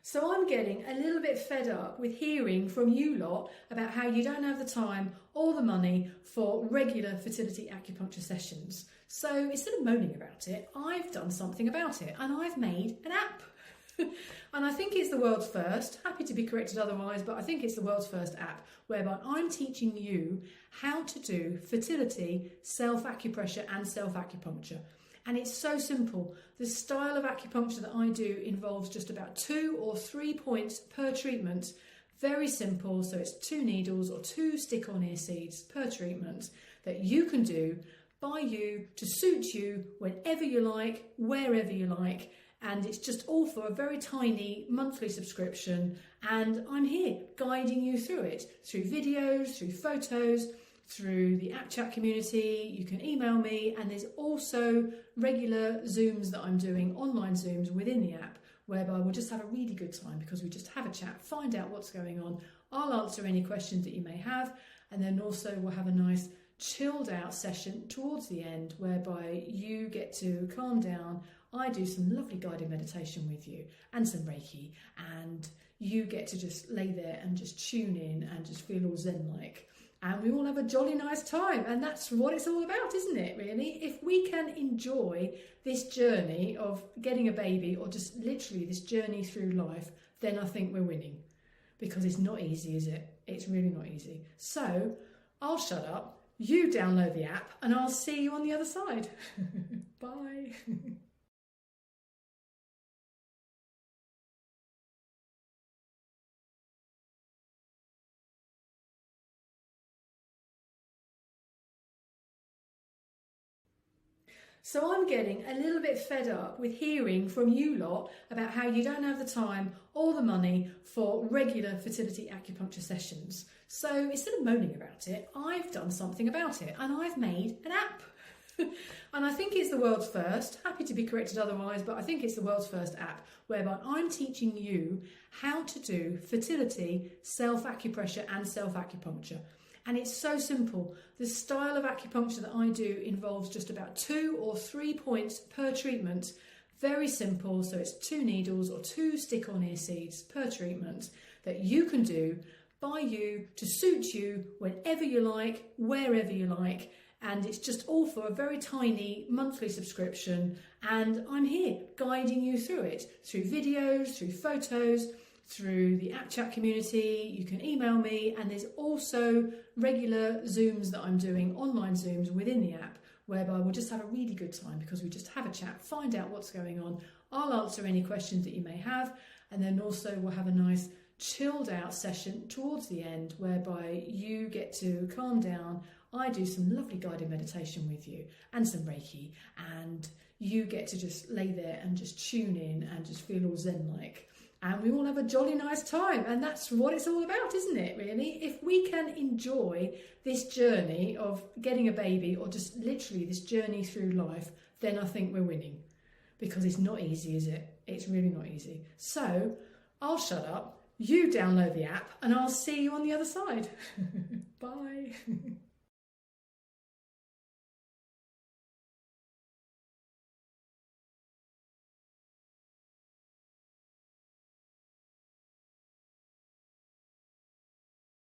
So I'm getting a little bit fed up with hearing from you lot about how you don't have the time or the money for regular fertility acupuncture sessions. So instead of moaning about it, I've done something about it and I've made an app. And I think it's the world's first, happy to be corrected otherwise, but I think it's the world's first app whereby I'm teaching you how to do fertility, self-acupressure and self-acupuncture. And it's so simple. The style of acupuncture that I do involves just about 2 or 3 points per treatment. Very simple, so it's 2 needles or 2 stick-on-ear seeds per treatment that you can do by you to suit you whenever you like, wherever you like. And it's just all for a very tiny monthly subscription. And I'm here guiding you through it, through videos, through photos, through the app chat community. You can email me, and there's also regular Zooms that I'm doing, online Zooms within the app, whereby we'll just have a really good time because we just have a chat, find out what's going on. I'll answer any questions that you may have, and then also we'll have a nice chilled out session towards the end whereby you get to calm down. I do some lovely guided meditation with you and some Reiki, and you get to just lay there and just tune in and just feel all zen-like. And we all have a jolly nice time, and that's what it's all about, isn't it, really? If we can enjoy this journey of getting a baby, or just literally this journey through life, then I think we're winning. Because it's not easy, is it? It's really not easy. So I'll shut up, you download the app, and I'll see you on the other side. Bye. So I'm getting a little bit fed up with hearing from you lot about how you don't have the time or the money for regular fertility acupuncture sessions. So instead of moaning about it, I've done something about it and I've made an app. And I think it's the world's first, happy to be corrected otherwise, but I think it's the world's first app whereby I'm teaching you how to do fertility, self-acupressure and self-acupuncture. And it's so simple. The style of acupuncture that I do involves just about 2 or 3 points per treatment. Very simple, so it's 2 needles or 2 stick-on-ear seeds per treatment that you can do by you to suit you whenever you like, wherever you like. And it's just all for a very tiny monthly subscription. And I'm here guiding you through it, through videos, through photos, through the app chat community. You can email me, and there's also regular Zooms that I'm doing, online Zooms within the app, whereby we'll just have a really good time because we just have a chat, find out what's going on. I'll answer any questions that you may have, and then also we'll have a nice chilled out session towards the end whereby you get to calm down. I do some lovely guided meditation with you and some Reiki, and you get to just lay there and just tune in and just feel all zen-like. And we all have a jolly nice time, and that's what it's all about, isn't it, really? If we can enjoy this journey of getting a baby, or just literally this journey through life, then I think we're winning. Because it's not easy, is it? It's really not easy. So I'll shut up, you download the app, and I'll see you on the other side. Bye.